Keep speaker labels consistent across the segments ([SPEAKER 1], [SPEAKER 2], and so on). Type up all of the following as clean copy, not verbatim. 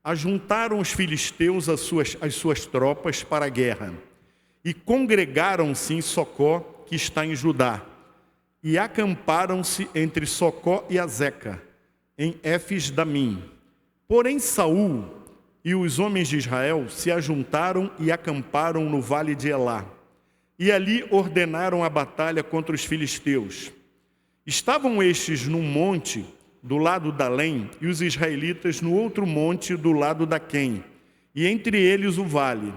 [SPEAKER 1] Ajuntaram os filisteus as suas tropas para a guerra, e congregaram-se em Socó, que está em Judá, e acamparam-se entre Socó e Azeca, em Éfes-Damim. Porém Saul e os homens de Israel se ajuntaram e acamparam no vale de Elá, e ali ordenaram a batalha contra os filisteus. Estavam estes num monte do lado da Além, e os israelitas no outro monte do lado da Quém, e entre eles o vale.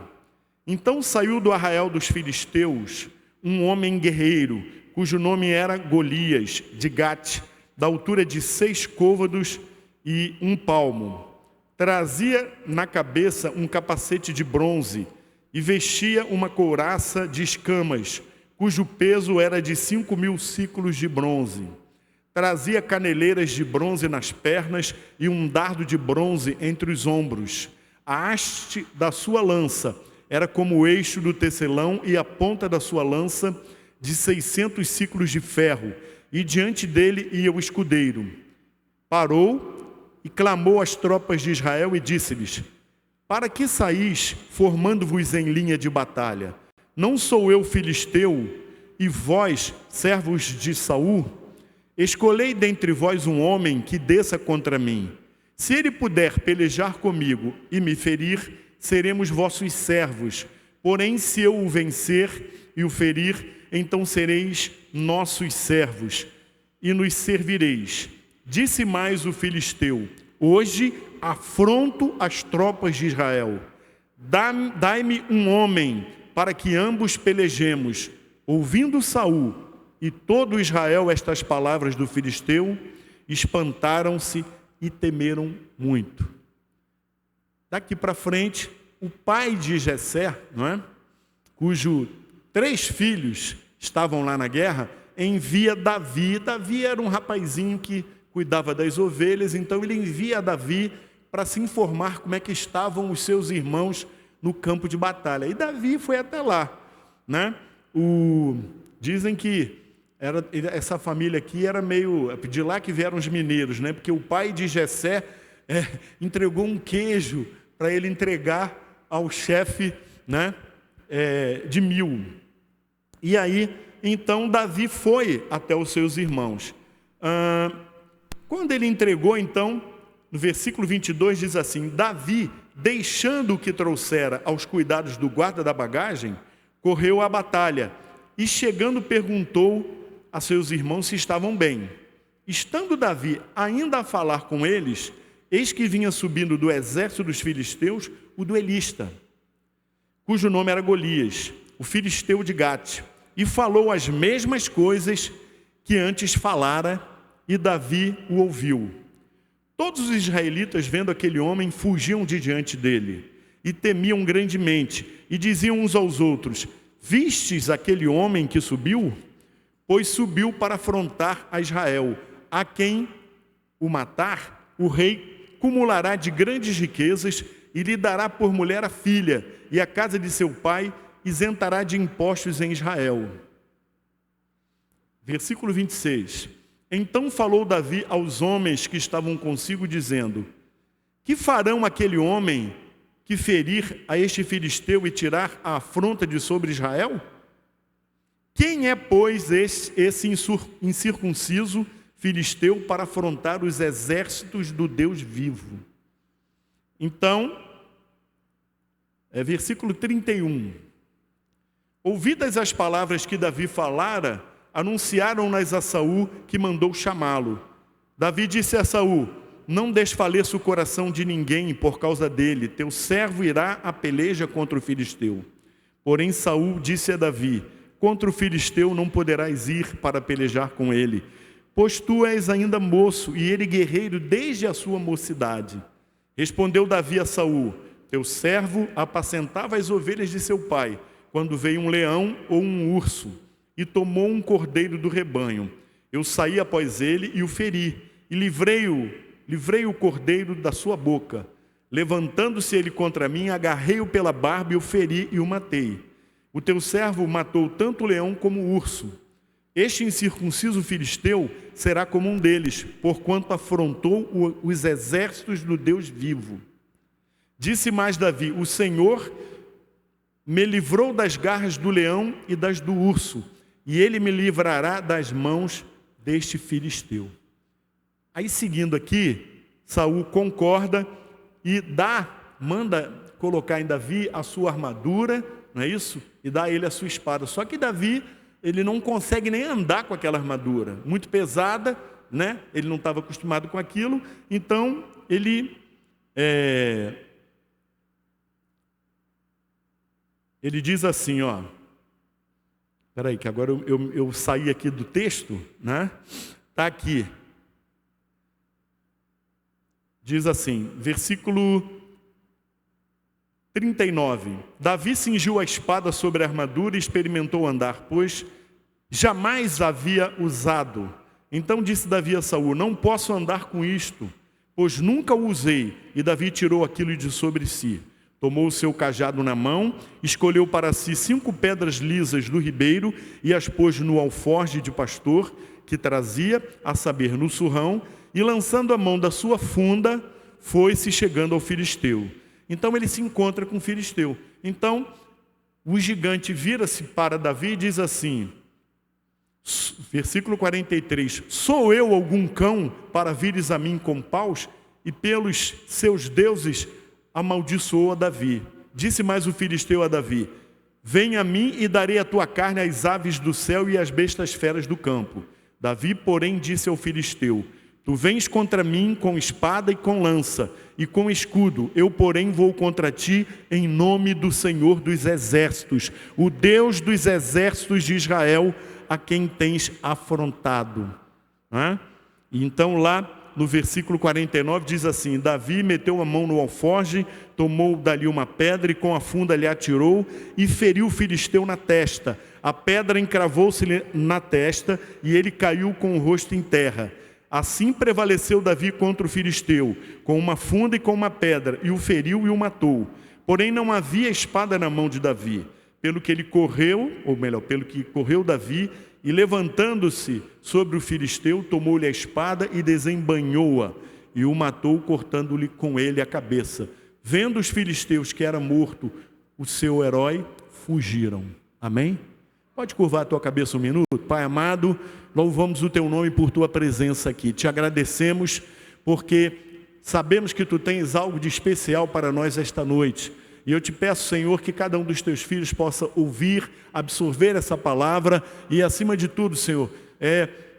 [SPEAKER 1] Então saiu do arraial dos filisteus um homem guerreiro, cujo nome era Golias, de Gate, da altura de 6 côvados e 1 palmo. Trazia na cabeça um capacete de bronze e vestia uma couraça de escamas, cujo peso era de 5.000 siclos de bronze. Trazia caneleiras de bronze nas pernas e um dardo de bronze entre os ombros. A haste da sua lança era como o eixo do tecelão, e a ponta da sua lança de 600 siclos de ferro, e diante dele ia o escudeiro. Parou e clamou às tropas de Israel e disse-lhes: para que saís, formando-vos em linha de batalha? Não sou eu filisteu, e vós, servos de Saul? Escolhei dentre vós um homem que desça contra mim. Se ele puder pelejar comigo e me ferir, seremos vossos servos. Porém, se eu o vencer e o ferir, então sereis nossos servos e nos servireis. Disse mais o filisteu: hoje afronto as tropas de Israel. Dai-me um homem para que ambos pelejemos. Ouvindo Saul e todo Israel estas palavras do filisteu, espantaram-se e temeram muito. Daqui para frente, o pai de Jessé, cujo 3 filhos estavam lá na guerra, envia Davi. Davi era um rapazinho que cuidava das ovelhas, então ele envia Davi para se informar como é que estavam os seus irmãos no campo de batalha. E Davi foi até lá, Dizem que essa família aqui era meio... de lá que vieram os mineiros, porque o pai de Jessé entregou um queijo para ele entregar ao chefe de 1000. E aí, então, Davi foi até os seus irmãos. Quando ele entregou, então, no versículo 22 diz assim: Davi, deixando o que trouxera aos cuidados do guarda da bagagem, correu à batalha e, chegando, perguntou a seus irmãos se estavam bem. Estando Davi ainda a falar com eles, eis que vinha subindo do exército dos filisteus o duelista, cujo nome era Golias, o filisteu de Gate, e falou as mesmas coisas que antes falara, e Davi o ouviu. Todos os israelitas, vendo aquele homem, fugiam de diante dele, e temiam grandemente, e diziam uns aos outros: vistes aquele homem que subiu? Pois subiu para afrontar a Israel. A quem o matar, o rei cumulará de grandes riquezas e lhe dará por mulher a filha, e a casa de seu pai isentará de impostos em Israel. Versículo 26. Então falou Davi aos homens que estavam consigo, dizendo: que farão aquele homem que ferir a este filisteu e tirar a afronta de sobre Israel? Quem é, pois, esse incircunciso filisteu para afrontar os exércitos do Deus vivo? Então, versículo 31. Ouvidas as palavras que Davi falara, anunciaram-nas a Saul, que mandou chamá-lo. Davi disse a Saul: não desfaleça o coração de ninguém por causa dele, teu servo irá à peleja contra o filisteu. Porém Saul disse a Davi: contra o filisteu não poderás ir para pelejar com ele, pois tu és ainda moço e ele guerreiro desde a sua mocidade. Respondeu Davi a Saul: teu servo apacentava as ovelhas de seu pai, quando veio um leão ou um urso, e tomou um cordeiro do rebanho. Eu saí após ele e o feri, e livrei o cordeiro da sua boca. Levantando-se ele contra mim, agarrei-o pela barba e o feri e o matei. O teu servo matou tanto o leão como o urso. Este incircunciso filisteu será como um deles, porquanto afrontou os exércitos do Deus vivo. Disse mais Davi: o Senhor me livrou das garras do leão e das do urso, e ele me livrará das mãos deste filisteu. Aí, seguindo aqui, Saul concorda e manda colocar em Davi a sua armadura, não é isso? E dá a ele a sua espada. Só que Davi, ele não consegue nem andar com aquela armadura, muito pesada, né? Ele não estava acostumado com aquilo, então ele diz assim, ó. Espera aí, que agora eu saí aqui do texto, né? Está aqui. Diz assim, versículo 39. Davi cingiu a espada sobre a armadura e experimentou andar, pois jamais havia usado. Então disse Davi a Saul: não posso andar com isto, pois nunca o usei. E Davi tirou aquilo de sobre si. Tomou o seu cajado na mão, escolheu para si 5 pedras lisas do ribeiro e as pôs no alforje de pastor que trazia, a saber, no surrão, e lançando a mão da sua funda, foi-se chegando ao filisteu. Então ele se encontra com o filisteu. Então o gigante vira-se para Davi e diz assim, versículo 43, sou eu algum cão para vires a mim com paus? E pelos seus deuses amaldiçoou a Davi. Disse mais o filisteu a Davi: vem a mim e darei a tua carne às aves do céu e às bestas feras do campo. Davi, porém, disse ao filisteu: tu vens contra mim com espada e com lança e com escudo, eu, porém, vou contra ti em nome do Senhor dos exércitos, o Deus dos exércitos de Israel, a quem tens afrontado. E então lá no versículo 49 diz assim: Davi meteu a mão no alforje, tomou dali uma pedra e com a funda lhe atirou e feriu o filisteu na testa. A pedra encravou-se-lhe na testa e ele caiu com o rosto em terra. Assim prevaleceu Davi contra o filisteu, com uma funda e com uma pedra, e o feriu e o matou. Porém não havia espada na mão de Davi, pelo que ele correu, ou melhor, pelo que correu Davi, e levantando-se sobre o filisteu, tomou-lhe a espada e desembainhou-a, e o matou, cortando-lhe com ele a cabeça. Vendo os filisteus que era morto o seu herói, fugiram. Amém? Pode curvar a tua cabeça um minuto? Pai amado, louvamos o teu nome por tua presença aqui. Te agradecemos porque sabemos que tu tens algo de especial para nós esta noite. E eu te peço, Senhor, que cada um dos teus filhos possa ouvir, absorver essa palavra e, acima de tudo, Senhor,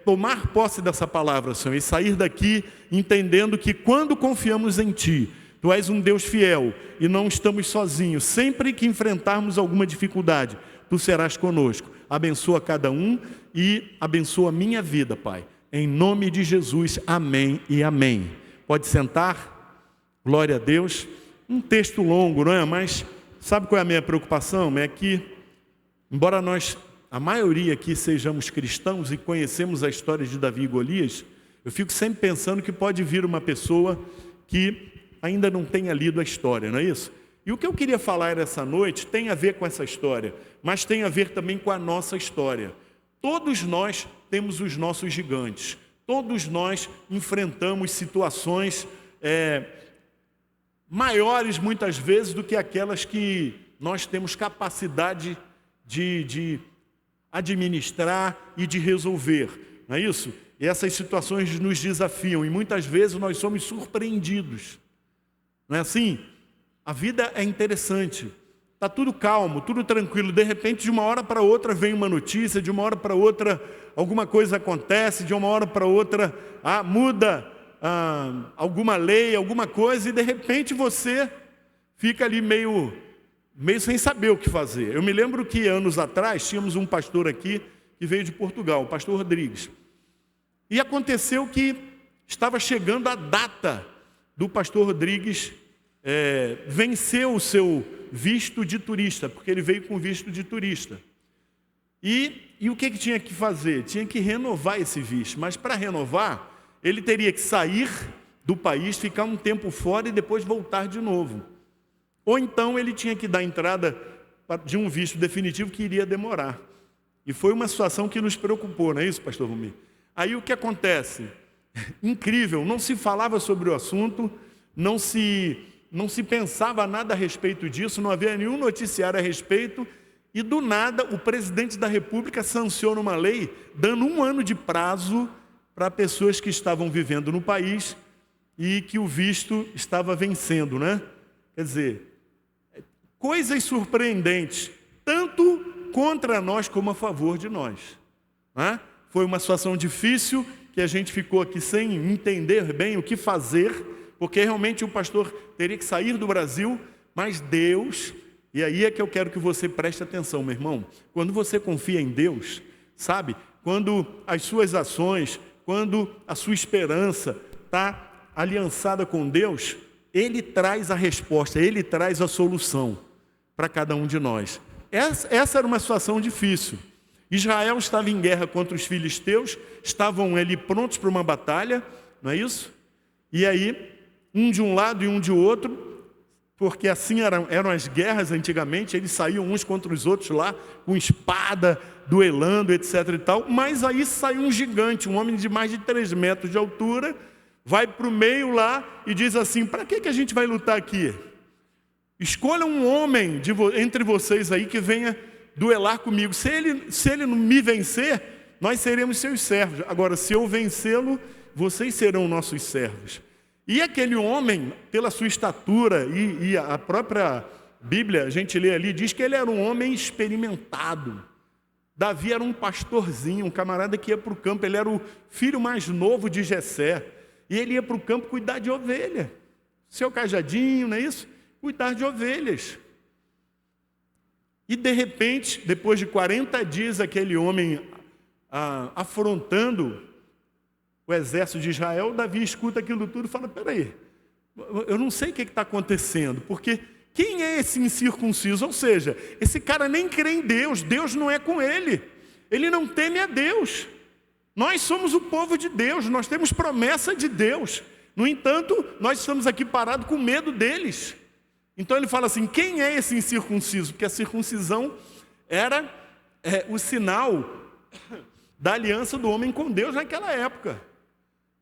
[SPEAKER 1] tomar posse dessa palavra, Senhor, e sair daqui entendendo que quando confiamos em Ti, Tu és um Deus fiel e não estamos sozinhos. Sempre que enfrentarmos alguma dificuldade, Tu serás conosco. Abençoa cada um e abençoa a minha vida, Pai. Em nome de Jesus, amém e amém. Pode sentar. Glória a Deus. Um texto longo, não é? Mas sabe qual é a minha preocupação? É que, embora nós, a maioria aqui, sejamos cristãos e conhecemos a história de Davi e Golias, eu fico sempre pensando que pode vir uma pessoa que ainda não tenha lido a história, não é isso? E o que eu queria falar essa noite tem a ver com essa história, mas tem a ver também com a nossa história. Todos nós temos os nossos gigantes. Todos nós enfrentamos situações maiores, muitas vezes, do que aquelas que nós temos capacidade de administrar e de resolver. Não é isso? E essas situações nos desafiam e muitas vezes nós somos surpreendidos. Não é assim? A vida é interessante. Está tudo calmo, tudo tranquilo. De repente, de uma hora para outra, vem uma notícia. De uma hora para outra, alguma coisa acontece. De uma hora para outra, muda alguma lei, alguma coisa. E de repente você fica ali meio sem saber o que fazer. Eu me lembro que anos atrás, tínhamos um pastor aqui que veio de Portugal, o pastor Rodrigues. E aconteceu que estava chegando a data do pastor Rodrigues vencer o seu visto de turista, porque ele veio com visto de turista. E o que tinha que fazer? Tinha que renovar esse visto, mas para renovar, ele teria que sair do país, ficar um tempo fora e depois voltar de novo. Ou então ele tinha que dar entrada de um visto definitivo que iria demorar. E foi uma situação que nos preocupou, não é isso, pastor Rumi? Aí o que acontece? Incrível, não se falava sobre o assunto, não se não se pensava nada a respeito disso, não havia nenhum noticiário a respeito, e do nada o presidente da República sanciona uma lei dando 1 ano de prazo para pessoas que estavam vivendo no país e que o visto estava vencendo, né? Quer dizer, coisas surpreendentes, tanto contra nós como a favor de nós, né? Foi uma situação difícil que a gente ficou aqui sem entender bem o que fazer, porque realmente o pastor teria que sair do Brasil, mas Deus, e aí é que eu quero que você preste atenção, meu irmão, quando você confia em Deus, sabe, quando as suas ações, quando a sua esperança está aliançada com Deus, Ele traz a resposta, Ele traz a solução para cada um de nós. Essa era uma situação difícil. Israel estava em guerra contra os filisteus, estavam ali prontos para uma batalha, não é isso? E aí, um de um lado e um de outro, porque assim eram as guerras antigamente, eles saíam uns contra os outros lá, com espada, duelando, etc. e tal, mas aí saiu um gigante, um homem de mais de 3 metros de altura, vai para o meio lá e diz assim: para que a gente vai lutar aqui? Escolha um homem entre vocês aí que venha duelar comigo. Se ele não me vencer, nós seremos seus servos. Agora, se eu vencê-lo, vocês serão nossos servos. E aquele homem, pela sua estatura, e a própria Bíblia, a gente lê ali, diz que ele era um homem experimentado. Davi era um pastorzinho, um camarada que ia para o campo, ele era o filho mais novo de Jessé. E ele ia para o campo cuidar de ovelha. Seu cajadinho, não é isso? Cuidar de ovelhas. E de repente, depois de 40 dias, aquele homem afrontando o exército de Israel, Davi escuta aquilo tudo e fala: peraí, eu não sei o que está acontecendo, porque quem é esse incircunciso? Ou seja, esse cara nem crê em Deus, Deus não é com ele, ele não teme a Deus. Nós somos o povo de Deus, nós temos promessa de Deus, no entanto, nós estamos aqui parados com medo deles. Então ele fala assim: quem é esse incircunciso? Porque a circuncisão era o sinal da aliança do homem com Deus naquela época.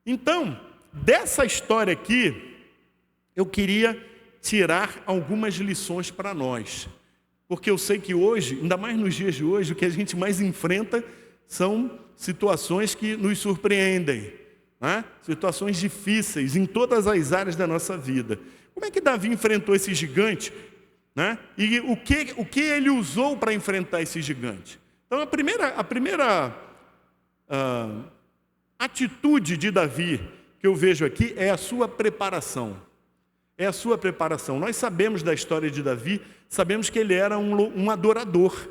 [SPEAKER 1] Então, dessa história aqui, eu queria tirar algumas lições para nós. Porque eu sei que hoje, ainda mais nos dias de hoje, o que a gente mais enfrenta são situações que nos surpreendem, né? Situações difíceis em todas as áreas da nossa vida. Como é que Davi enfrentou esse gigante, né? E o que ele usou para enfrentar esse gigante? Então, a primeira atitude de Davi que eu vejo aqui é a sua preparação. É a sua preparação. Nós sabemos da história de Davi, sabemos que ele era um adorador,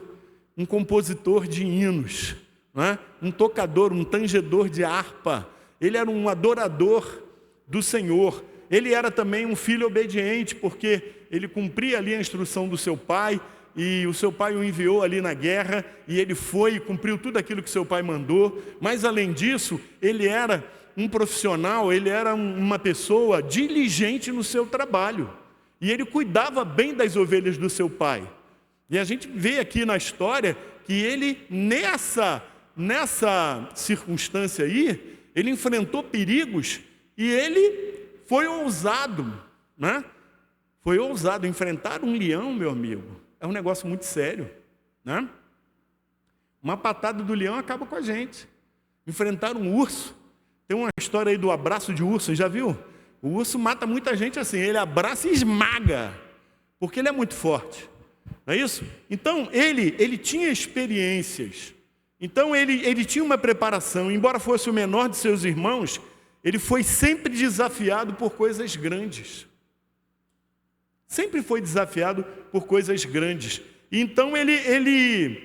[SPEAKER 1] um compositor de hinos, né? Um tocador, um tangedor de harpa. Ele era um adorador do Senhor. Ele era também um filho obediente, porque ele cumpria ali a instrução do seu pai, e o seu pai o enviou ali na guerra, e ele foi e cumpriu tudo aquilo que seu pai mandou. Mas além disso, ele era um profissional, ele era uma pessoa diligente no seu trabalho, e ele cuidava bem das ovelhas do seu pai. E a gente vê aqui na história que ele, nessa circunstância aí, ele enfrentou perigos, e ele foi ousado, né? Foi ousado. Enfrentar um leão, meu amigo, é um negócio muito sério, né? Uma patada do leão acaba com a gente. Enfrentar um urso, tem uma história aí do abraço de urso, já viu? O urso mata muita gente assim, ele abraça e esmaga, porque ele é muito forte, não é isso? Então, ele tinha experiências, então ele tinha uma preparação. Embora fosse o menor de seus irmãos, ele foi sempre desafiado por coisas grandes. Sempre foi desafiado por coisas grandes. Então ele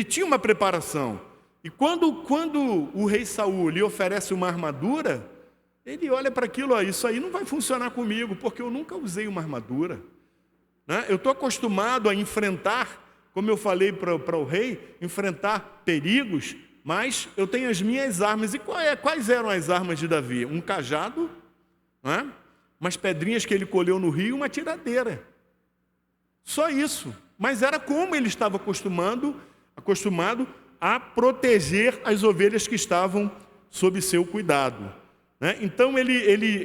[SPEAKER 1] tinha uma preparação. E quando o rei Saul lhe oferece uma armadura, ele olha para aquilo: ó, isso aí não vai funcionar comigo, porque eu nunca usei uma armadura, né? Eu estou acostumado a enfrentar, como eu falei para o rei, enfrentar perigos, mas eu tenho as minhas armas. E quais eram as armas de Davi? Um cajado, né? Umas pedrinhas que ele colheu no rio, uma tiradeira. Só isso. Mas era como ele estava acostumado a proteger as ovelhas que estavam sob seu cuidado, né? Então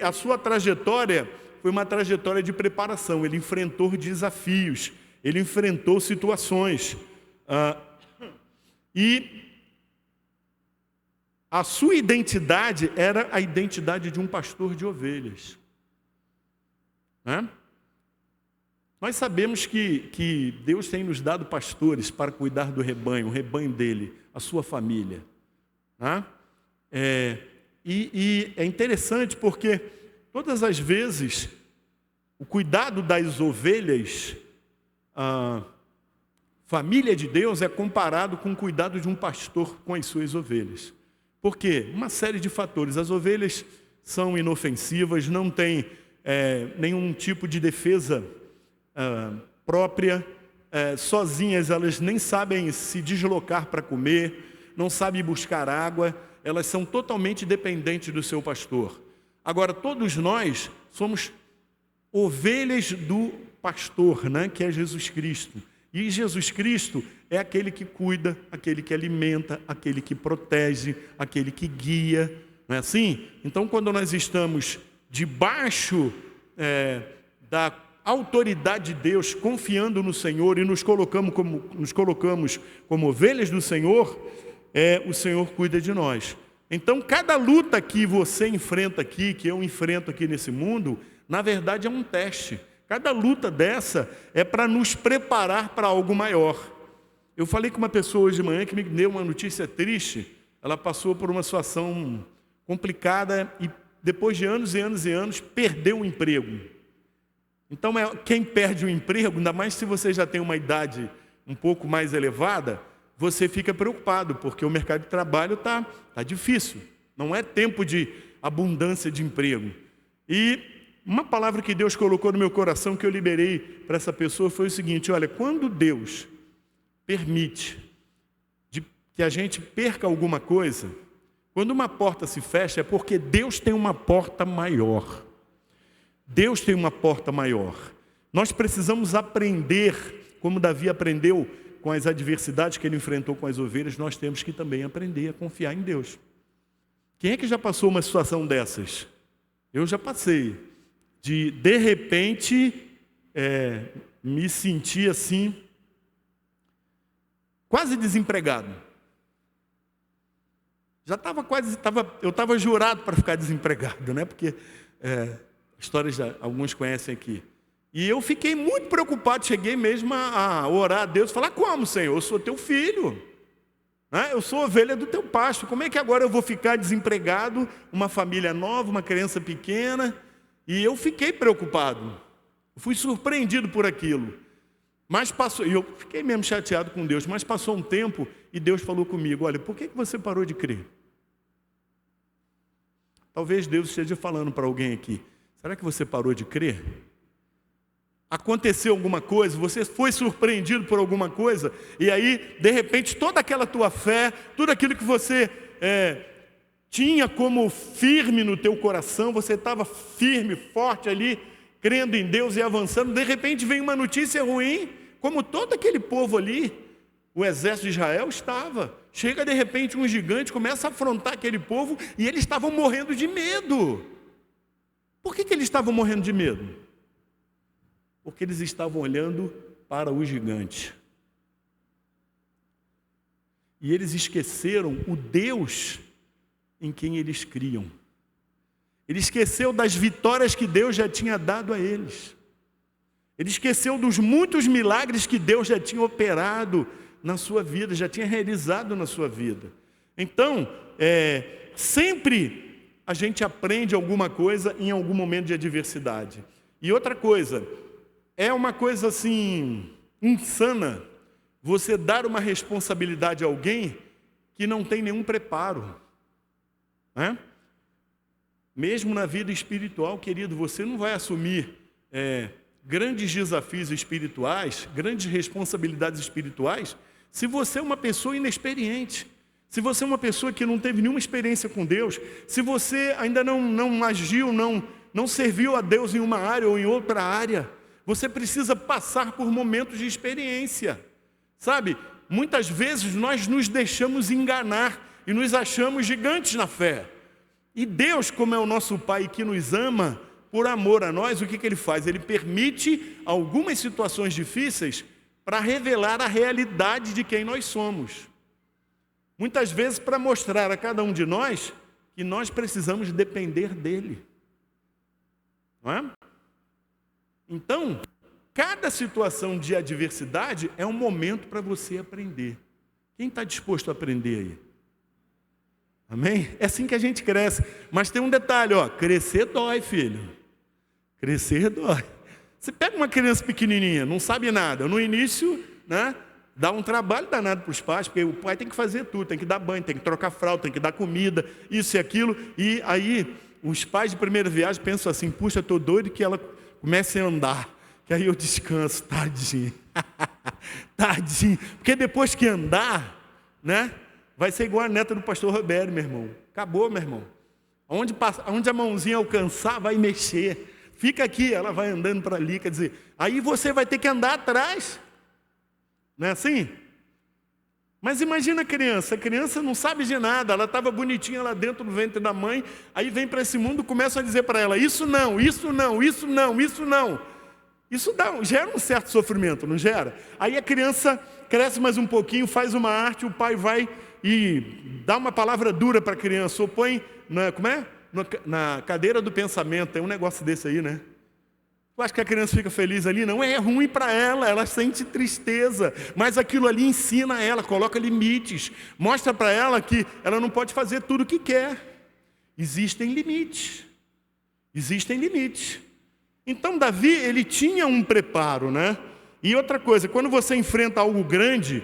[SPEAKER 1] a sua trajetória foi uma trajetória de preparação. Ele enfrentou desafios, ele enfrentou situações. E a sua identidade era a identidade de um pastor de ovelhas. Né? Nós sabemos que Deus tem nos dado pastores para cuidar do rebanho, o rebanho dele, a sua família. Né? E é interessante porque todas as vezes o cuidado das ovelhas, a família de Deus é comparado com o cuidado de um pastor com as suas ovelhas. Por quê? Uma série de fatores. As ovelhas são inofensivas, não têm nenhum tipo de defesa própria. Sozinhas elas nem sabem se deslocar para comer, não sabem buscar água, elas são totalmente dependentes do seu pastor. Agora, todos nós somos ovelhas do pastor, né, que é Jesus Cristo. E Jesus Cristo é aquele que cuida, aquele que alimenta, aquele que protege, aquele que guia. Não é assim? Então, quando nós estamos debaixo da autoridade de Deus, confiando no Senhor e nos colocamos como ovelhas do Senhor, o Senhor cuida de nós. Então, cada luta que você enfrenta aqui, que eu enfrento aqui nesse mundo, na verdade é um teste. Cada luta dessa é para nos preparar para algo maior. Eu falei com uma pessoa hoje de manhã que me deu uma notícia triste. Ela passou por uma situação complicada e depois de anos e anos e anos perdeu o emprego. Então, quem perde o emprego, ainda mais se você já tem uma idade um pouco mais elevada, você fica preocupado, porque o mercado de trabalho está difícil. Não é tempo de abundância de emprego. E uma palavra que Deus colocou no meu coração, que eu liberei para essa pessoa, foi o seguinte: olha, quando Deus permite que a gente perca alguma coisa, quando uma porta se fecha, é porque Deus tem uma porta maior. Deus tem uma porta maior. Nós precisamos aprender, como Davi aprendeu com as adversidades que ele enfrentou com as ovelhas, nós temos que também aprender a confiar em Deus. Quem é que já passou uma situação dessas? Eu já passei. De repente, me sentir assim, quase desempregado. Eu estava jurado para ficar desempregado, né? Porque histórias alguns conhecem aqui. E eu fiquei muito preocupado, cheguei mesmo a orar a Deus, falar: como, Senhor? Eu sou teu filho, né? Eu sou ovelha do teu pasto, como é que agora eu vou ficar desempregado, uma família nova, uma criança pequena? E eu fiquei preocupado, fui surpreendido por aquilo. Mas passou, e eu fiquei mesmo chateado com Deus, mas passou um tempo e Deus falou comigo: olha, por que você parou de crer? Talvez Deus esteja falando para alguém aqui: será que você parou de crer? Aconteceu alguma coisa, você foi surpreendido por alguma coisa, e aí, de repente, toda aquela tua fé, tudo aquilo que você tinha como firme no teu coração, você estava firme, forte ali, crendo em Deus e avançando, de repente vem uma notícia ruim, como todo aquele povo ali, o exército de Israel estava. Chega de repente um gigante, começa a afrontar aquele povo, e eles estavam morrendo de medo. Por que eles estavam morrendo de medo? Porque eles estavam olhando para o gigante. E eles esqueceram o Deus em quem eles criam. Ele esqueceu das vitórias que Deus já tinha dado a eles. Ele esqueceu dos muitos milagres que Deus já tinha operado na sua vida, já tinha realizado na sua vida. Então, sempre a gente aprende alguma coisa em algum momento de adversidade. E outra coisa, é uma coisa assim, insana, você dar uma responsabilidade a alguém que não tem nenhum preparo. Né? Mesmo na vida espiritual, querido, você não vai assumir grandes desafios espirituais, grandes responsabilidades espirituais, se você é uma pessoa inexperiente, se você é uma pessoa que não teve nenhuma experiência com Deus, se você ainda não agiu, não serviu a Deus em uma área ou em outra área, você precisa passar por momentos de experiência. Sabe, muitas vezes nós nos deixamos enganar e nos achamos gigantes na fé. E Deus, como é o nosso Pai que nos ama, por amor a nós, o que ele faz? Ele permite algumas situações difíceis para revelar a realidade de quem nós somos. Muitas vezes para mostrar a cada um de nós que nós precisamos depender dele. Não é? Então, cada situação de adversidade é um momento para você aprender. Quem está disposto a aprender aí? Amém? É assim que a gente cresce. Mas tem um detalhe, ó, crescer dói, filho. Crescer dói. Você pega uma criança pequenininha, não sabe nada. No início, né, dá um trabalho danado para os pais, porque o pai tem que fazer tudo, tem que dar banho, tem que trocar fralda, tem que dar comida, isso e aquilo. E aí, os pais de primeira viagem pensam assim, puxa, estou doido que ela comece a andar, que aí eu descanso, tadinho. Tadinho. Porque depois que andar, né, vai ser igual a neta do pastor Roberto, meu irmão. Acabou, meu irmão. Onde a mãozinha alcançar, vai mexer. Fica aqui, ela vai andando para ali, quer dizer, aí você vai ter que andar atrás. Não é assim? Mas imagina a criança não sabe de nada, ela estava bonitinha lá dentro do ventre da mãe, aí vem para esse mundo e começa a dizer para ela, isso não, isso não, isso não, isso não. Isso gera um certo sofrimento, não gera? Aí a criança cresce mais um pouquinho, faz uma arte, o pai vai e dá uma palavra dura para a criança, ou põe, na cadeira do pensamento, tem um negócio desse aí, né? Eu acho que a criança fica feliz ali, não, é ruim para ela sente tristeza, mas aquilo ali ensina ela, coloca limites, mostra para ela que ela não pode fazer tudo o que quer. Existem limites. Então Davi, ele tinha um preparo, né? E outra coisa, quando você enfrenta algo grande,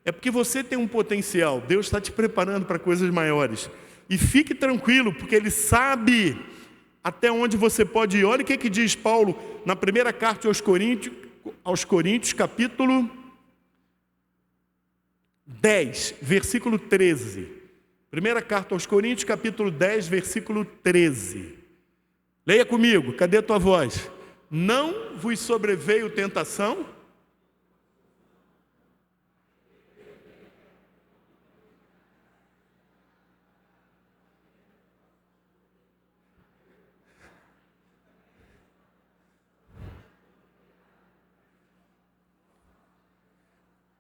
[SPEAKER 1] é porque você tem um potencial, Deus está te preparando para coisas maiores. E fique tranquilo, porque Ele sabe até onde você pode ir. Olha o que diz Paulo na primeira carta aos Coríntios, capítulo 10, versículo 13. Primeira carta aos Coríntios, capítulo 10, versículo 13. Leia comigo, cadê a tua voz? Não vos sobreveio tentação?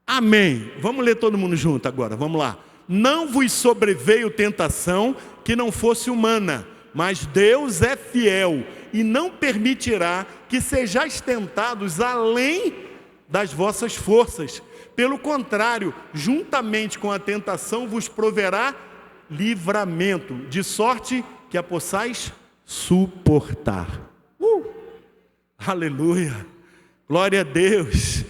[SPEAKER 1] Amém. Vamos ler todo mundo junto agora, vamos lá. Não vos sobreveio tentação que não fosse humana, mas Deus é fiel e não permitirá que sejais tentados além das vossas forças. Pelo contrário, juntamente com a tentação vos proverá livramento, de sorte que a possais suportar. Aleluia. Glória a Deus.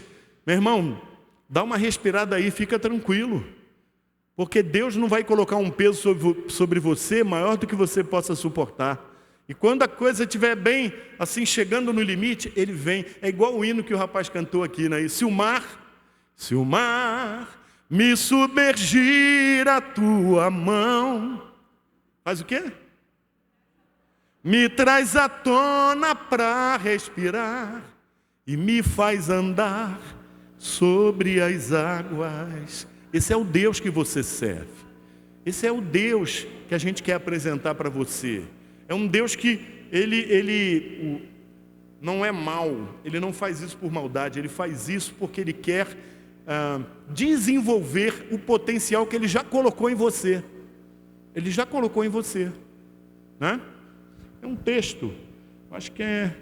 [SPEAKER 1] Meu irmão, dá uma respirada aí, fica tranquilo. Porque Deus não vai colocar um peso sobre você maior do que você possa suportar. E quando a coisa estiver bem, assim, chegando no limite, Ele vem. É igual o hino que o rapaz cantou aqui, né? Se o mar me submergir a tua mão, faz o quê? Me traz à tona para respirar e me faz andar sobre as águas. Esse é o Deus que você serve. Esse é o Deus que a gente quer apresentar para você. É um Deus que ele não é mau. Ele não faz isso por maldade. Ele faz isso porque Ele quer desenvolver o potencial que Ele já colocou em você. Ele já colocou em você, né? É um texto, acho que é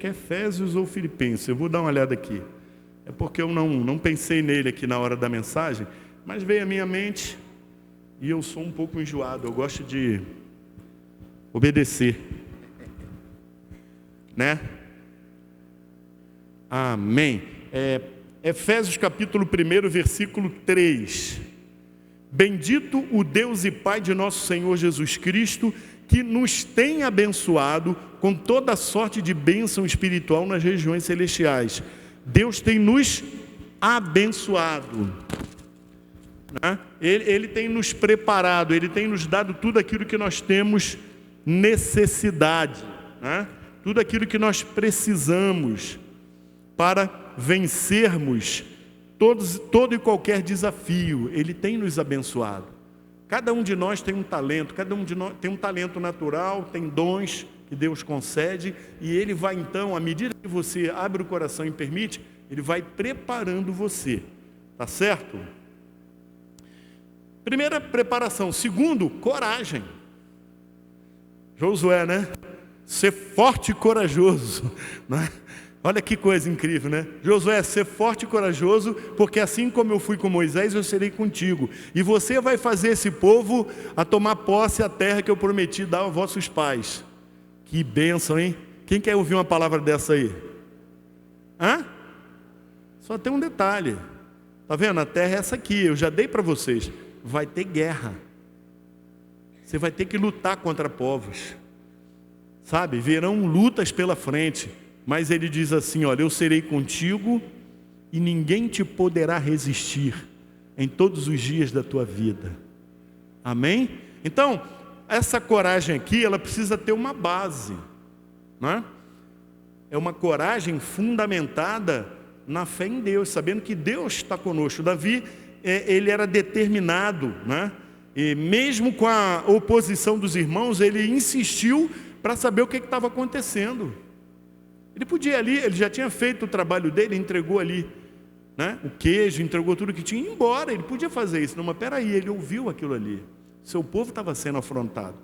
[SPEAKER 1] Efésios ou Filipenses. Eu vou dar uma olhada aqui. É porque eu não pensei nele aqui na hora da mensagem, mas veio à minha mente e eu sou um pouco enjoado, eu gosto de obedecer, né? Amém. Efésios capítulo 1, versículo 3. Bendito o Deus e Pai de nosso Senhor Jesus Cristo, que nos tem abençoado com toda sorte de bênção espiritual nas regiões celestiais. Deus tem nos abençoado, né? Ele tem nos preparado, Ele tem nos dado tudo aquilo que nós temos necessidade, né? Tudo aquilo que nós precisamos para vencermos todo e qualquer desafio. Ele tem nos abençoado. Cada um de nós tem um talento, cada um de nós tem um talento natural, tem dons que Deus concede, e Ele vai então, à medida que você abre o coração e permite, Ele vai preparando você, tá certo? Primeira preparação. Segundo, coragem. Josué, né? Ser forte e corajoso, né? Olha que coisa incrível, né? Josué, ser forte e corajoso, porque assim como eu fui com Moisés, eu serei contigo. E você vai fazer esse povo a tomar posse a terra que eu prometi dar aos vossos pais. Que bênção, hein? Quem quer ouvir uma palavra dessa aí? Hã? Só tem um detalhe. Tá vendo? A terra é essa aqui, eu já dei para vocês. Vai ter guerra. Você vai ter que lutar contra povos. Sabe? Verão lutas pela frente. Mas ele diz assim, olha, eu serei contigo e ninguém te poderá resistir em todos os dias da tua vida. Amém? Então, essa coragem aqui, ela precisa ter uma base, né? É uma coragem fundamentada na fé em Deus, sabendo que Deus está conosco. Davi, ele era determinado, né? E mesmo com a oposição dos irmãos, ele insistiu para saber o que estava acontecendo. Ele podia ali, ele já tinha feito o trabalho dele, entregou ali, né, o queijo, entregou tudo que tinha e ia embora. Ele podia fazer isso, não, mas peraí, ele ouviu aquilo ali. Seu povo estava sendo afrontado.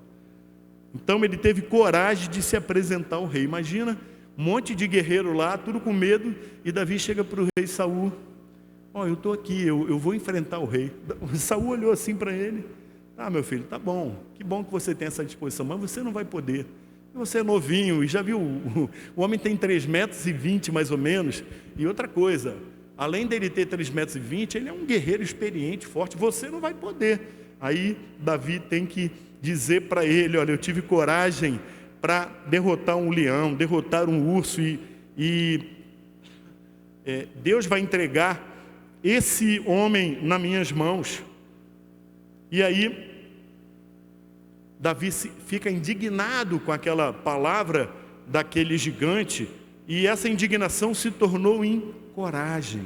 [SPEAKER 1] Então ele teve coragem de se apresentar ao rei. Imagina, um monte de guerreiro lá, tudo com medo, e Davi chega para o rei Saul. Ó, eu estou aqui, eu vou enfrentar o rei. Saul olhou assim para ele. Ah, meu filho, tá bom, que bom que você tem essa disposição, mas você não vai poder. Você é novinho e já viu, o homem tem 3,20 metros mais ou menos. E outra coisa, além dele ter 3,20 metros, ele é um guerreiro experiente, forte. Você não vai poder. Aí Davi tem que dizer para ele, olha, eu tive coragem para derrotar um leão, derrotar um urso. Deus vai entregar esse homem nas minhas mãos. E aí Davi fica indignado com aquela palavra daquele gigante, e essa indignação se tornou em coragem,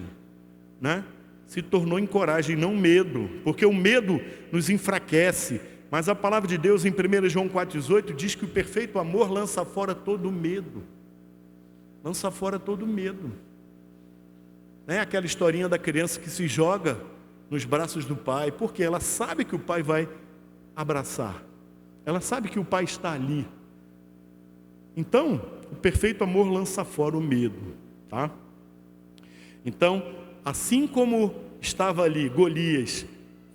[SPEAKER 1] né? Se tornou em coragem, não medo, porque o medo nos enfraquece, mas a palavra de Deus em 1 João 4,18 diz que o perfeito amor lança fora todo medo, lança fora todo medo, né? Aquela historinha da criança que se joga nos braços do pai, porque ela sabe que o pai vai abraçar. Ela sabe que o pai está ali. Então, o perfeito amor lança fora o medo, tá? Então, assim como estava ali Golias,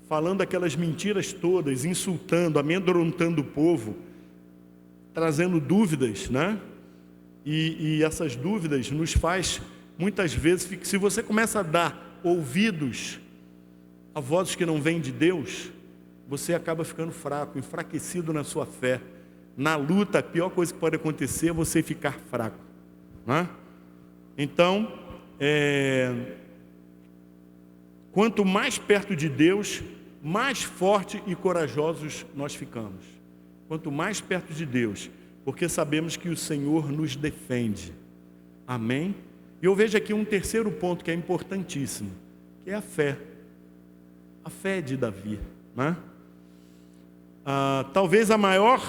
[SPEAKER 1] falando aquelas mentiras todas, insultando, amedrontando o povo, trazendo dúvidas, né? E essas dúvidas nos faz, muitas vezes, se você começa a dar ouvidos a vozes que não vêm de Deus, você acaba ficando fraco, enfraquecido na sua fé. Na luta, a pior coisa que pode acontecer é você ficar fraco, né? Então, quanto mais perto de Deus, mais forte e corajosos nós ficamos. Quanto mais perto de Deus, porque sabemos que o Senhor nos defende. Amém? E eu vejo aqui um terceiro ponto que é importantíssimo, que é a fé. A fé de Davi, né? Talvez a maior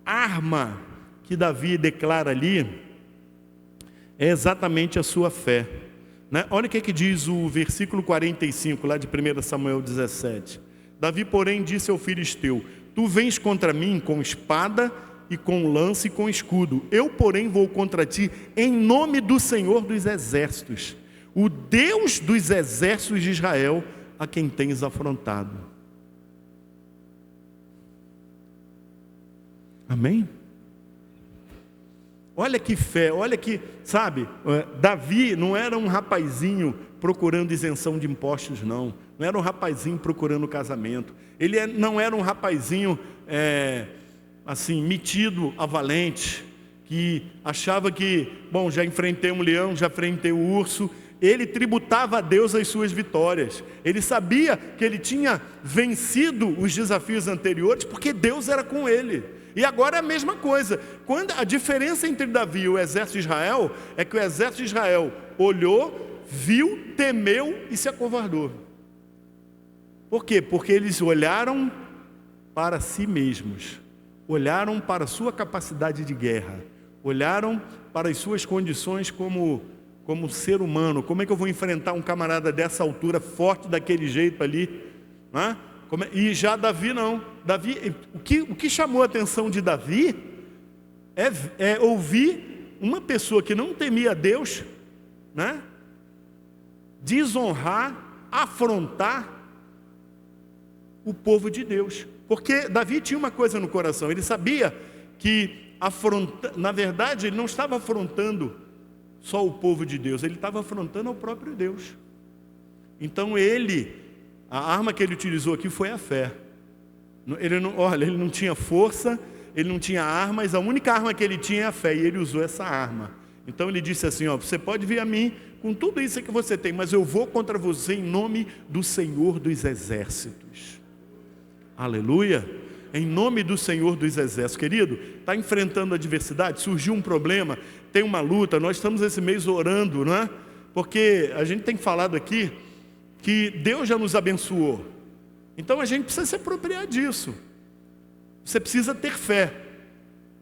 [SPEAKER 1] arma que Davi declara ali é exatamente a sua fé, né? Olha o que diz o versículo 45 lá de 1 Samuel 17. Davi, porém, disse ao filisteu: tu vens contra mim com espada e com lança e com escudo, eu porém vou contra ti em nome do Senhor dos exércitos, o Deus dos exércitos de Israel, a quem tens afrontado. Amém? Olha que fé, olha que, sabe, Davi não era um rapazinho procurando isenção de impostos, não era um rapazinho procurando casamento, ele não era um rapazinho, assim, metido a valente, que achava que, bom, já enfrentei um leão, já enfrentei o urso. Ele tributava a Deus as suas vitórias, ele sabia que ele tinha vencido os desafios anteriores, porque Deus era com ele. E agora é a mesma coisa. Quando a diferença entre Davi e o exército de Israel é que o exército de Israel olhou, viu, temeu e se acovardou. Por quê? Porque eles olharam para si mesmos. olharam para a sua capacidade de guerra, olharam para as suas condições como ser humano. Como é que eu vou enfrentar um camarada dessa altura, forte daquele jeito ali? Né? E já Davi não. Davi, o que chamou a atenção de Davi é ouvir uma pessoa que não temia Deus, né? Desonrar, afrontar o povo de Deus. Porque Davi tinha uma coisa no coração, ele sabia que, na verdade, ele não estava afrontando só o povo de Deus, ele estava afrontando ao próprio Deus. Então a arma que ele utilizou aqui foi a fé. Ele não tinha força, ele não tinha armas, a única arma que ele tinha é a fé, e ele usou essa arma. Então ele disse assim, você pode vir a mim com tudo isso que você tem, mas eu vou contra você em nome do Senhor dos Exércitos. Aleluia! Em nome do Senhor dos Exércitos. Querido, está enfrentando adversidade, surgiu um problema, tem uma luta, nós estamos esse mês orando, não é? Porque a gente tem falado aqui que Deus já nos abençoou. Então a gente precisa se apropriar disso. Você precisa ter fé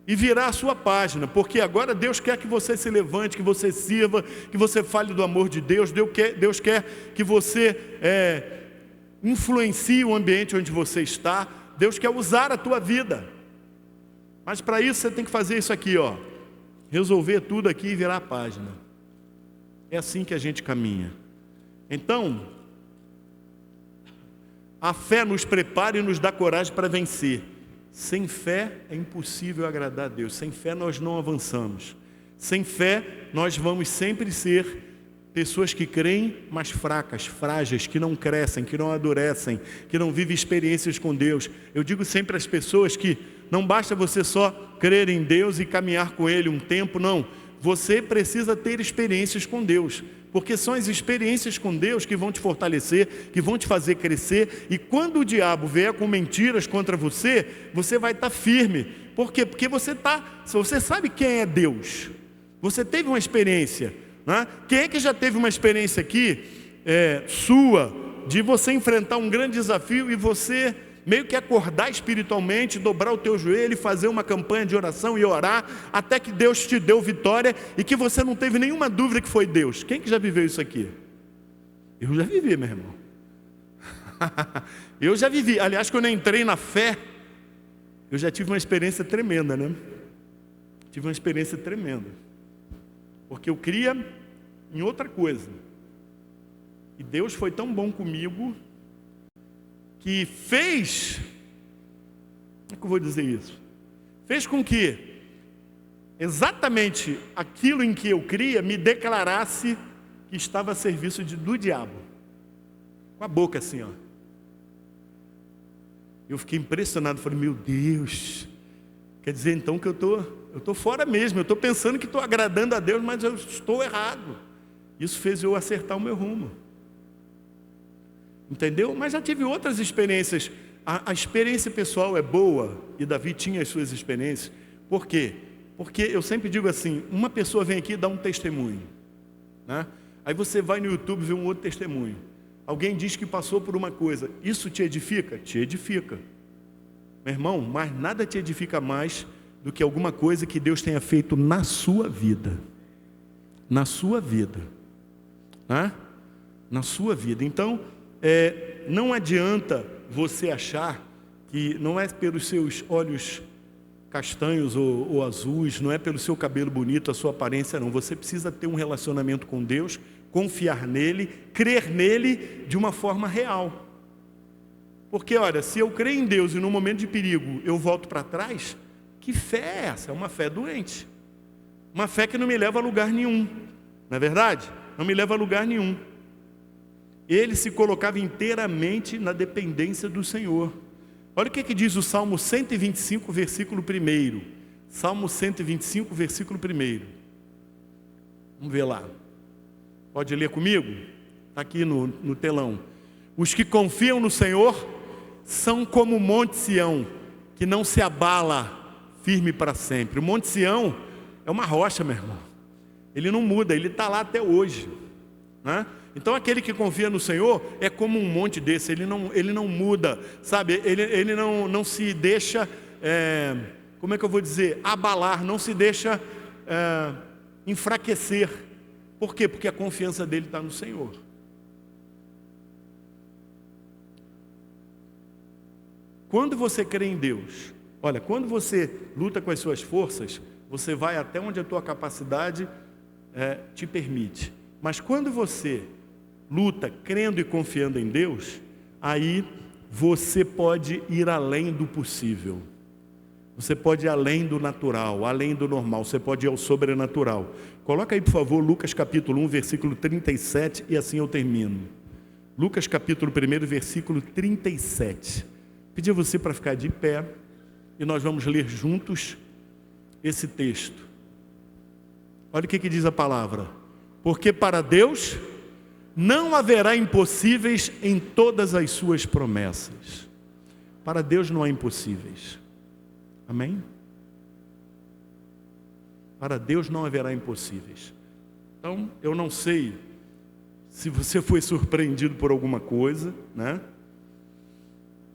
[SPEAKER 1] e virar a sua página, porque agora Deus quer que você se levante, que você sirva, que você fale do amor de Deus. Deus quer que você influencie o ambiente onde você está. Deus quer usar a tua vida. Mas para isso você tem que fazer isso aqui, resolver tudo aqui e virar a página. É assim que a gente caminha. Então, a fé nos prepara e nos dá coragem para vencer. Sem fé é impossível agradar a Deus. Sem fé nós não avançamos. Sem fé nós vamos sempre ser pessoas que creem, mas fracas, frágeis, que não crescem, que não amadurecem, que não vivem experiências com Deus. Eu digo sempre às pessoas que não basta você só crer em Deus e caminhar com Ele um tempo, não. Você precisa ter experiências com Deus, porque são as experiências com Deus que vão te fortalecer, que vão te fazer crescer. E quando o diabo vier com mentiras contra você, você vai estar firme. Por quê? Porque você sabe quem é Deus. Você teve uma experiência, né? Quem é que já teve uma experiência aqui, sua, de você enfrentar um grande desafio e você meio que acordar espiritualmente, dobrar o teu joelho e fazer uma campanha de oração e orar até que Deus te deu vitória e que você não teve nenhuma dúvida que foi Deus? Quem que já viveu isso aqui? Eu já vivi, meu irmão. Eu já vivi. Aliás, quando eu entrei na fé, eu já tive uma experiência tremenda, né? Tive uma experiência tremenda. Porque eu cria em outra coisa. E Deus foi tão bom comigo que fez, como é que eu vou dizer isso? Fez com que exatamente aquilo em que eu cria me declarasse que estava a serviço do diabo. Com a boca assim, Eu fiquei impressionado, falei, meu Deus, quer dizer então que eu estou fora mesmo, eu estou pensando que estou agradando a Deus, mas eu estou errado. Isso fez eu acertar o meu rumo. Entendeu? Mas já tive outras experiências. A experiência pessoal é boa, e Davi tinha as suas experiências. Por quê? Porque eu sempre digo assim, uma pessoa vem aqui e dá um testemunho, né? Aí você vai no YouTube ver um outro testemunho. Alguém diz que passou por uma coisa. Isso te edifica? Te edifica. Meu irmão, mas nada te edifica mais do que alguma coisa que Deus tenha feito na sua vida. Na sua vida. Né? Na sua vida. Então, não adianta você achar que não é pelos seus olhos castanhos ou azuis, não é pelo seu cabelo bonito, a sua aparência, não. Você precisa ter um relacionamento com Deus, confiar nele, crer nele de uma forma real. Porque, olha, se eu creio em Deus e no momento de perigo eu volto para trás, que fé é essa? É uma fé doente. Uma fé que não me leva a lugar nenhum. Não é verdade? Não me leva a lugar nenhum. Ele se colocava inteiramente na dependência do Senhor. Olha o que diz o Salmo 125, versículo 1. Salmo 125, versículo 1. Vamos ver lá. Pode ler comigo? Está aqui no telão. Os que confiam no Senhor são como o Monte Sião, que não se abala, firme para sempre. O Monte Sião é uma rocha, meu irmão. Ele não muda, ele está lá até hoje, né? Então aquele que confia no Senhor é como um monte desse, ele não muda, sabe? Ele não se deixa como é que eu vou dizer, abalar, não se deixa enfraquecer. Por quê? Porque a confiança dele está no Senhor. Quando você crê em Deus, olha, quando você luta com as suas forças, você vai até onde a tua capacidade te permite. Mas quando você luta crendo e confiando em Deus, aí você pode ir além do possível. Você pode ir além do natural, além do normal, você pode ir ao sobrenatural. Coloca aí, por favor, Lucas capítulo 1, versículo 37, e assim eu termino. Lucas capítulo 1, versículo 37. Pedi a você para ficar de pé, e nós vamos ler juntos esse texto. Olha o que diz a palavra. Porque para Deus não haverá impossíveis em todas as suas promessas. Para Deus não há impossíveis. Amém? Para Deus não haverá impossíveis. Então, eu não sei se você foi surpreendido por alguma coisa, né?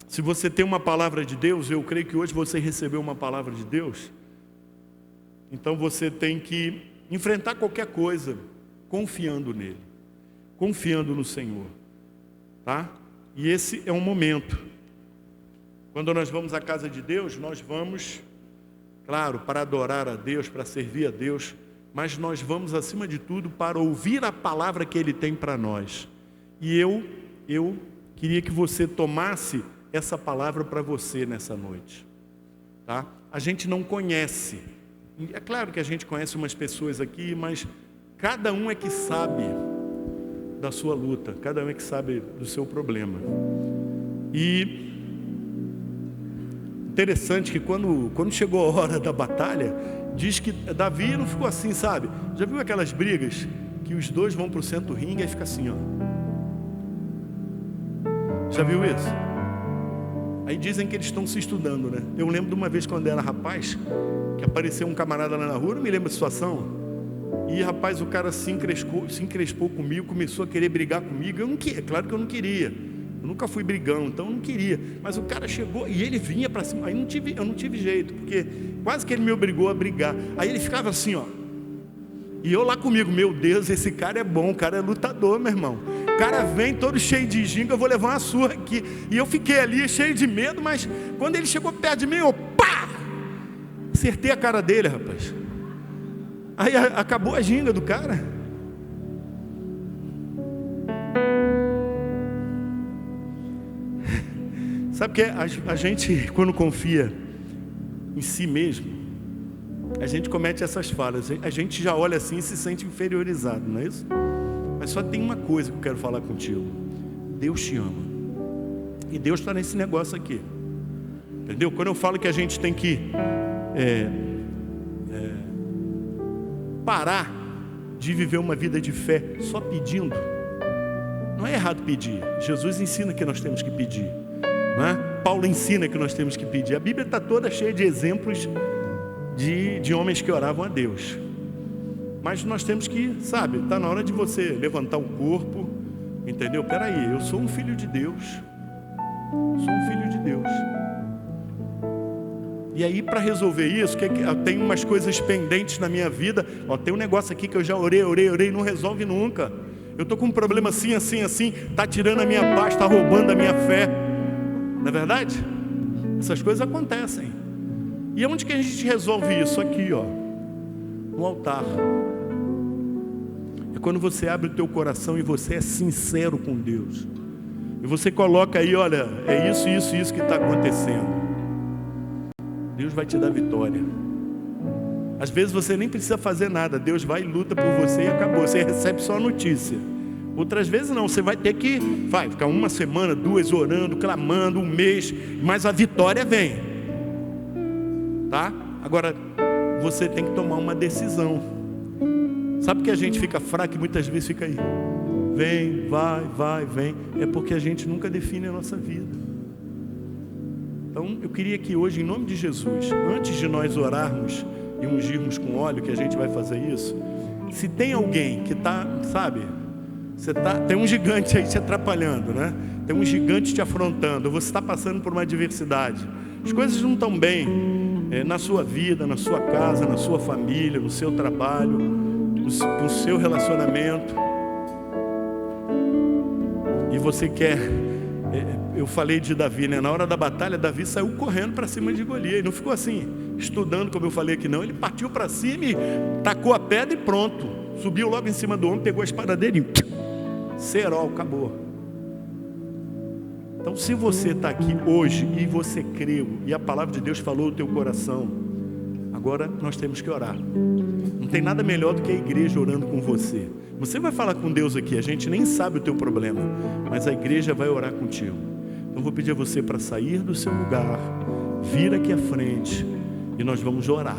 [SPEAKER 1] Se você tem uma palavra de Deus, eu creio que hoje você recebeu uma palavra de Deus. Então você tem que enfrentar qualquer coisa confiando nele, confiando no Senhor, tá? E esse é um momento. Quando nós vamos à casa de Deus, nós vamos, claro, para adorar a Deus, para servir a Deus, mas nós vamos, acima de tudo, para ouvir a palavra que Ele tem para nós. E eu queria que você tomasse essa palavra para você nessa noite, tá? A gente não conhece, é claro que a gente conhece umas pessoas aqui, mas cada um é que sabe da sua luta, cada um é que sabe do seu problema. E interessante que quando chegou a hora da batalha, diz que Davi não ficou assim, sabe? Já viu aquelas brigas que os dois vão para o centro do ringue e fica assim, ó. Já viu isso? Aí dizem que eles estão se estudando, né? Eu lembro de uma vez quando eu era rapaz, que apareceu um camarada lá na rua, não me lembro a situação, e rapaz, o cara se encrespou comigo, começou a querer brigar comigo. Eu não queria, claro que eu não queria. Eu nunca fui brigão, então eu não queria. Mas o cara chegou e ele vinha para cima. Aí eu não tive jeito, porque quase que ele me obrigou a brigar. Aí ele ficava assim, ó. E eu lá comigo, meu Deus, esse cara é bom, o cara é lutador, meu irmão. O cara vem todo cheio de ginga, eu vou levar uma surra aqui. E eu fiquei ali cheio de medo, mas quando ele chegou perto de mim, eu pá! Acertei a cara dele, rapaz. Aí acabou a ginga do cara. Sabe que a gente, quando confia em si mesmo, a gente comete essas falhas. A gente já olha assim e se sente inferiorizado, não é isso? Mas só tem uma coisa que eu quero falar contigo. Deus te ama. E Deus está nesse negócio aqui. Entendeu? Quando eu falo que a gente tem que parar de viver uma vida de fé só pedindo, não é errado pedir. Jesus ensina que nós temos que pedir, não é? Paulo ensina que nós temos que pedir. A Bíblia está toda cheia de exemplos de homens que oravam a Deus. Mas nós temos que, sabe, está na hora de você levantar o corpo, entendeu? Peraí, eu sou um filho de Deus. Sou um filho de Deus. E aí, para resolver isso, eu tenho umas coisas pendentes na minha vida. Ó, tem um negócio aqui que eu já orei, não resolve nunca. Eu estou com um problema assim, está tirando a minha paz, está roubando a minha fé. Não é verdade? Essas coisas acontecem. E onde que a gente resolve isso? Aqui, ó, no altar. É quando você abre o teu coração e você é sincero com Deus. E você coloca aí, olha, é isso que está acontecendo. Deus vai te dar vitória. Às vezes você nem precisa fazer nada. Deus vai e luta por você e acabou. Você recebe só a notícia. Outras vezes não, você vai ter que ficar uma semana, 2 orando, clamando, 1 mês, mas a vitória vem, tá? Agora, você tem que tomar uma decisão. Sabe que a gente fica fraco e muitas vezes fica aí, vem, vai, vem, é porque a gente nunca define a nossa vida. Então, eu queria que hoje, em nome de Jesus, antes de nós orarmos e ungirmos com óleo, que a gente vai fazer isso, se tem alguém que está, sabe, tem um gigante aí te atrapalhando, né? Tem um gigante te afrontando, você está passando por uma adversidade, as coisas não estão bem na sua vida, na sua casa, na sua família, no seu trabalho, no seu relacionamento. E você quer... Eu falei de Davi, né? Na hora da batalha, Davi saiu correndo para cima de Golias. E não ficou assim, estudando como eu falei aqui não. Ele partiu para cima e tacou a pedra e pronto. Subiu logo em cima do homem, pegou a espada dele e... cerol, acabou. Então, se você está aqui hoje e você creu e a palavra de Deus falou no teu coração, agora nós temos que orar. Não tem nada melhor do que a igreja orando com você. Você vai falar com Deus aqui, a gente nem sabe o teu problema, mas a igreja vai orar contigo. Então, eu vou pedir a você para sair do seu lugar, vir aqui à frente e nós vamos orar.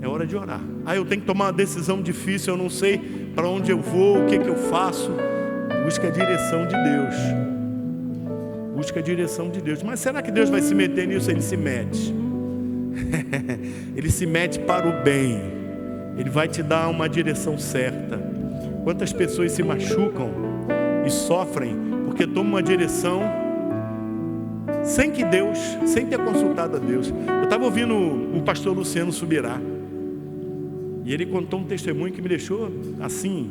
[SPEAKER 1] É hora de orar. Eu tenho que tomar uma decisão difícil, eu não sei para onde eu vou, o que eu faço. Busca a direção de Deus. Busca a direção de Deus. Mas será que Deus vai se meter nisso? Ele se mete. Ele se mete para o bem. Ele vai te dar uma direção certa. Quantas pessoas se machucam e sofrem porque tomam uma direção sem ter consultado a Deus. Eu estava ouvindo o pastor Luciano Subirá. E ele contou um testemunho que me deixou assim,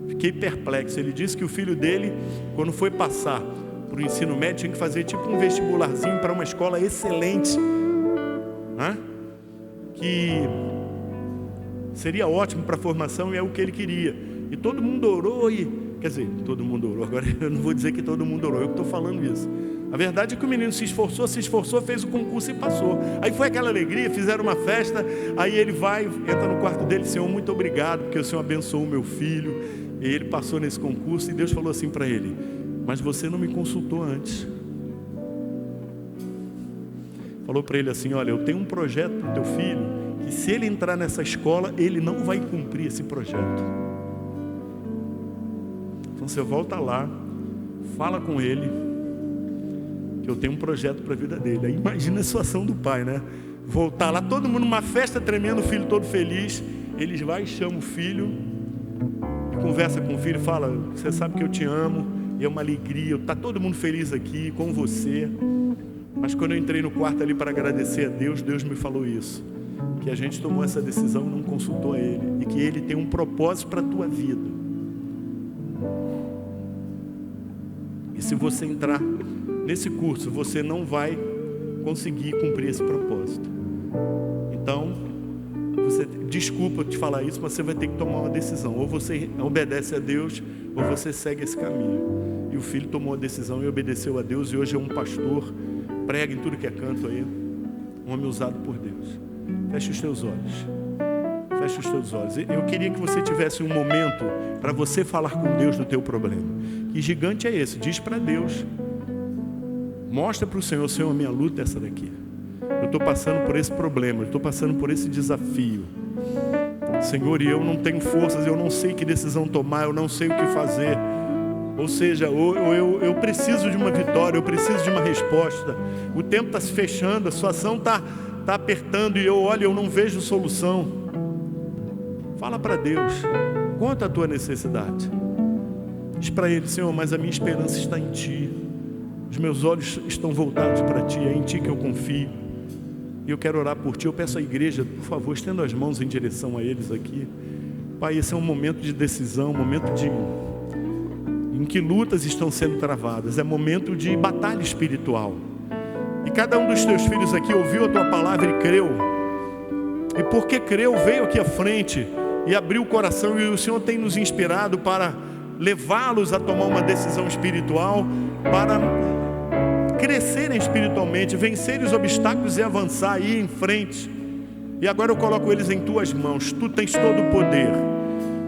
[SPEAKER 1] fiquei perplexo. Ele disse que o filho dele, quando foi passar para o ensino médio, tinha que fazer tipo um vestibularzinho para uma escola excelente, né? Que seria ótimo para a formação e é o que ele queria. E todo mundo orou, quer dizer, todo mundo orou, agora eu não vou dizer que todo mundo orou, eu que estou falando isso. A verdade é que o menino se esforçou, fez o concurso e passou. Aí foi aquela alegria, fizeram uma festa. Aí ele entra no quarto dele: Senhor, muito obrigado, porque o Senhor abençoou o meu filho. E ele passou nesse concurso e Deus falou assim para ele: mas você não me consultou antes. Falou para ele assim: olha, eu tenho um projeto para o teu filho, que se ele entrar nessa escola, ele não vai cumprir esse projeto. Então você volta lá, fala com ele, eu tenho um projeto para a vida dele. Aí imagina a situação do pai, né? Voltar lá, todo mundo numa festa tremendo, o filho todo feliz. Eles vai e chamam o filho e conversa com o filho, fala: você sabe que eu te amo, e é uma alegria, está todo mundo feliz aqui com você. Mas quando eu entrei no quarto ali para agradecer a Deus, Deus me falou isso, que a gente tomou essa decisão e não consultou a Ele, e que Ele tem um propósito para a tua vida. E se você entrar nesse curso, você não vai conseguir cumprir esse propósito. Então, desculpa te falar isso, mas você vai ter que tomar uma decisão. Ou você obedece a Deus, ou você segue esse caminho. E o filho tomou a decisão e obedeceu a Deus, e hoje é um pastor, prega em tudo que é canto aí, um homem usado por Deus. Feche os teus olhos. Feche os teus olhos. Eu queria que você tivesse um momento para você falar com Deus do teu problema. Que gigante é esse? Diz para Deus. Mostra para o Senhor: Senhor, minha luta é essa daqui. Eu estou passando por esse problema, eu estou passando por esse desafio. Senhor, e eu não tenho forças, eu não sei que decisão tomar, eu não sei o que fazer. Ou seja, eu preciso de uma vitória, eu preciso de uma resposta. O tempo está se fechando, a situação está apertando e eu não vejo solução. Fala para Deus, conta a tua necessidade. Diz para Ele: Senhor, mas a minha esperança está em Ti. Os meus olhos estão voltados para Ti, é em Ti que eu confio. E eu quero orar por Ti. Eu peço à igreja, por favor, estenda as mãos em direção a eles aqui. Pai, esse é um momento de decisão, um momento em que lutas estão sendo travadas. É momento de batalha espiritual. E cada um dos Teus filhos aqui ouviu a Tua palavra e creu. E porque creu, veio aqui à frente e abriu o coração. E o Senhor tem nos inspirado para levá-los a tomar uma decisão espiritual, para crescerem espiritualmente, vencerem os obstáculos e avançar, ir em frente. E agora eu coloco eles em Tuas mãos. Tu tens todo o poder.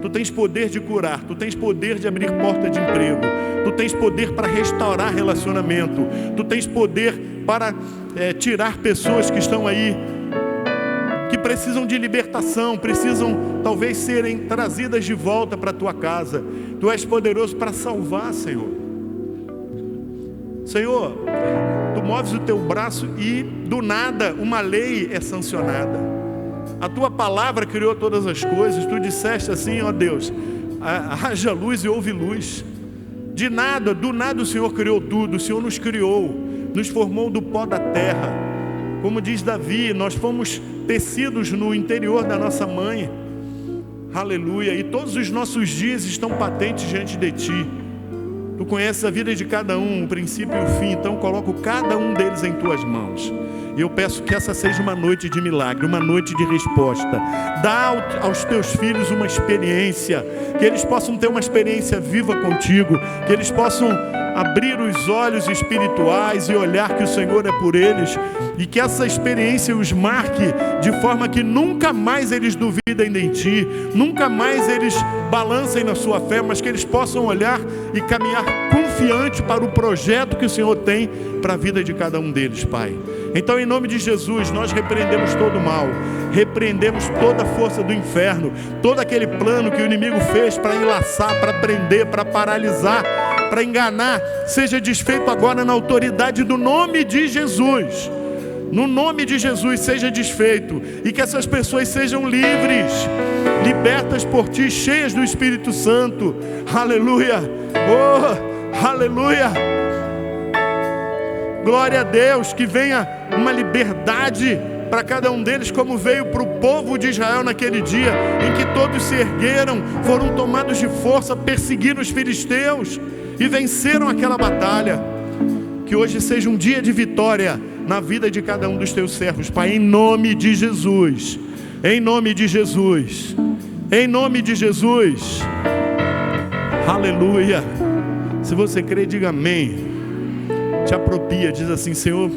[SPEAKER 1] Tu tens poder de curar, Tu tens poder de abrir porta de emprego, Tu tens poder para restaurar relacionamento, Tu tens poder para tirar pessoas que estão aí, que precisam de libertação, precisam talvez serem trazidas de volta para a Tua casa. Tu és poderoso para salvar, Senhor. Senhor, Tu moves o Teu braço e do nada uma lei é sancionada. A Tua palavra criou todas as coisas. Tu disseste assim: ó Deus, haja luz e houve luz. Do nada o Senhor criou tudo. O Senhor nos criou, nos formou do pó da terra. Como diz Davi, nós fomos tecidos no interior da nossa mãe. Aleluia. E todos os nossos dias estão patentes diante de Ti. Tu conheces a vida de cada um, o princípio e o fim. Então coloco cada um deles em Tuas mãos. E eu peço que essa seja uma noite de milagre, uma noite de resposta. Dá aos Teus filhos uma experiência, que eles possam ter uma experiência viva contigo, que eles possam abrir os olhos espirituais e olhar que o Senhor é por eles, e que essa experiência os marque de forma que nunca mais eles duvidem de Ti, nunca mais eles balancem na sua fé, mas que eles possam olhar e caminhar confiante para o projeto que o Senhor tem para a vida de cada um deles, Pai. Então, em nome de Jesus, nós repreendemos todo o mal, repreendemos toda a força do inferno, todo aquele plano que o inimigo fez para enlaçar, para prender, para paralisar, para enganar, seja desfeito agora na autoridade do nome de Jesus. No nome de Jesus seja desfeito, e que essas pessoas sejam livres, libertas por Ti, cheias do Espírito Santo. Aleluia, oh, aleluia. Glória a Deus, que venha uma liberdade para cada um deles, como veio para o povo de Israel naquele dia, em que todos se ergueram, foram tomados de força, perseguiram os filisteus e venceram aquela batalha. Que hoje seja um dia de vitória na vida de cada um dos Teus servos, Pai, em nome de Jesus, em nome de Jesus, em nome de Jesus. Aleluia. Se você crê, diga amém. Te apropria, diz assim: Senhor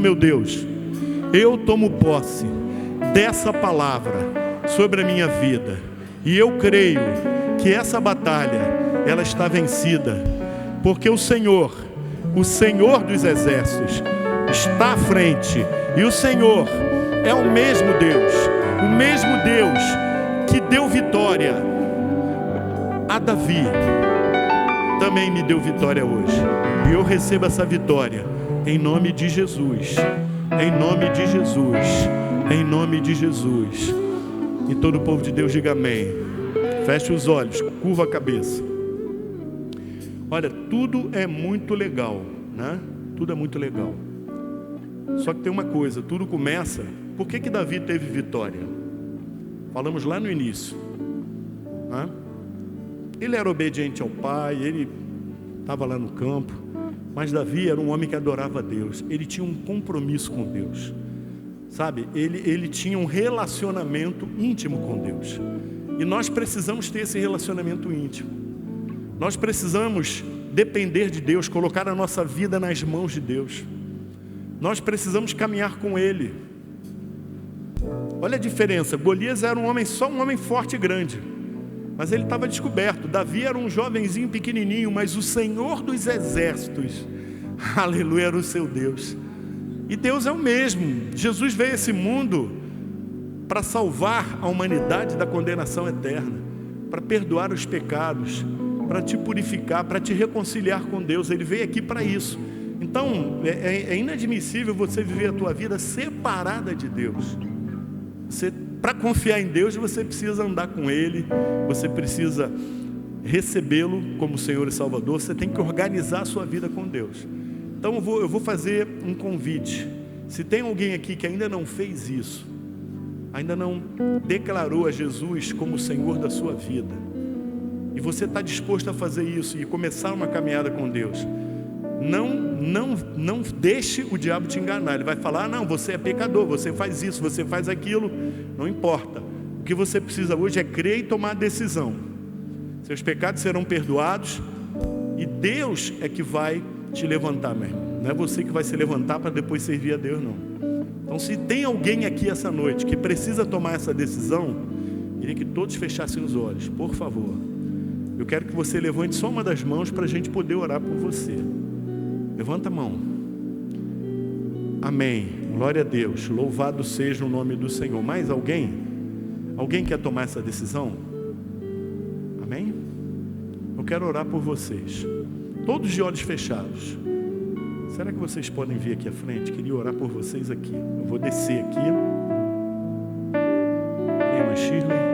[SPEAKER 1] meu Deus, eu tomo posse dessa palavra sobre a minha vida, e eu creio que essa batalha, ela está vencida, porque o Senhor dos exércitos está à frente, e o Senhor é o mesmo Deus que deu vitória a Davi, também me deu vitória hoje, e eu recebo essa vitória em nome de Jesus, em nome de Jesus, em nome de Jesus. E todo o povo de Deus diga amém. Feche os olhos, curva a cabeça. Olha, tudo é muito legal, né? Tudo é muito legal. Só que tem uma coisa, tudo começa. Por que Davi teve vitória? Falamos lá no início, né? Ele era obediente ao pai, ele estava lá no campo, mas Davi era um homem que adorava a Deus. Ele tinha um compromisso com Deus, sabe? Ele tinha um relacionamento íntimo com Deus, e nós precisamos ter esse relacionamento íntimo. Nós precisamos depender de Deus, colocar a nossa vida nas mãos de Deus. Nós precisamos caminhar com Ele. Olha a diferença. Golias era só um homem forte e grande, mas ele estava descoberto. Davi era um jovenzinho pequenininho, mas o Senhor dos exércitos, aleluia, era o seu Deus. E Deus é o mesmo. Jesus veio a esse mundo para salvar a humanidade da condenação eterna, para perdoar os pecados, para te purificar, para te reconciliar com Deus. Ele veio aqui para isso. Então é inadmissível você viver a tua vida separada de Deus. Para confiar em Deus, você precisa andar com Ele, você precisa recebê-lo como Senhor e Salvador. Você tem que organizar a sua vida com Deus. Então eu vou fazer um convite. Se tem alguém aqui que ainda não fez isso, ainda não declarou a Jesus como Senhor da sua vida, e você está disposto a fazer isso e começar uma caminhada com Deus, não deixe o diabo te enganar. Ele vai falar: não, você é pecador, você faz isso, você faz aquilo. Não importa. O que você precisa hoje é crer e tomar a decisão. Seus pecados serão perdoados, e Deus é que vai te levantar mesmo. Não é você que vai se levantar para depois servir a Deus, não. Então, se tem alguém aqui essa noite que precisa tomar essa decisão, queria que todos fechassem os olhos, por favor. Eu quero que você levante só uma das mãos para a gente poder orar por você. Levanta a mão. Amém. Glória a Deus. Louvado seja o nome do Senhor. Mais alguém? Alguém quer tomar essa decisão? Amém? Eu quero orar por vocês. Todos de olhos fechados. Será que vocês podem vir aqui à frente? Queria orar por vocês aqui. Eu vou descer aqui. Irmã Shirley.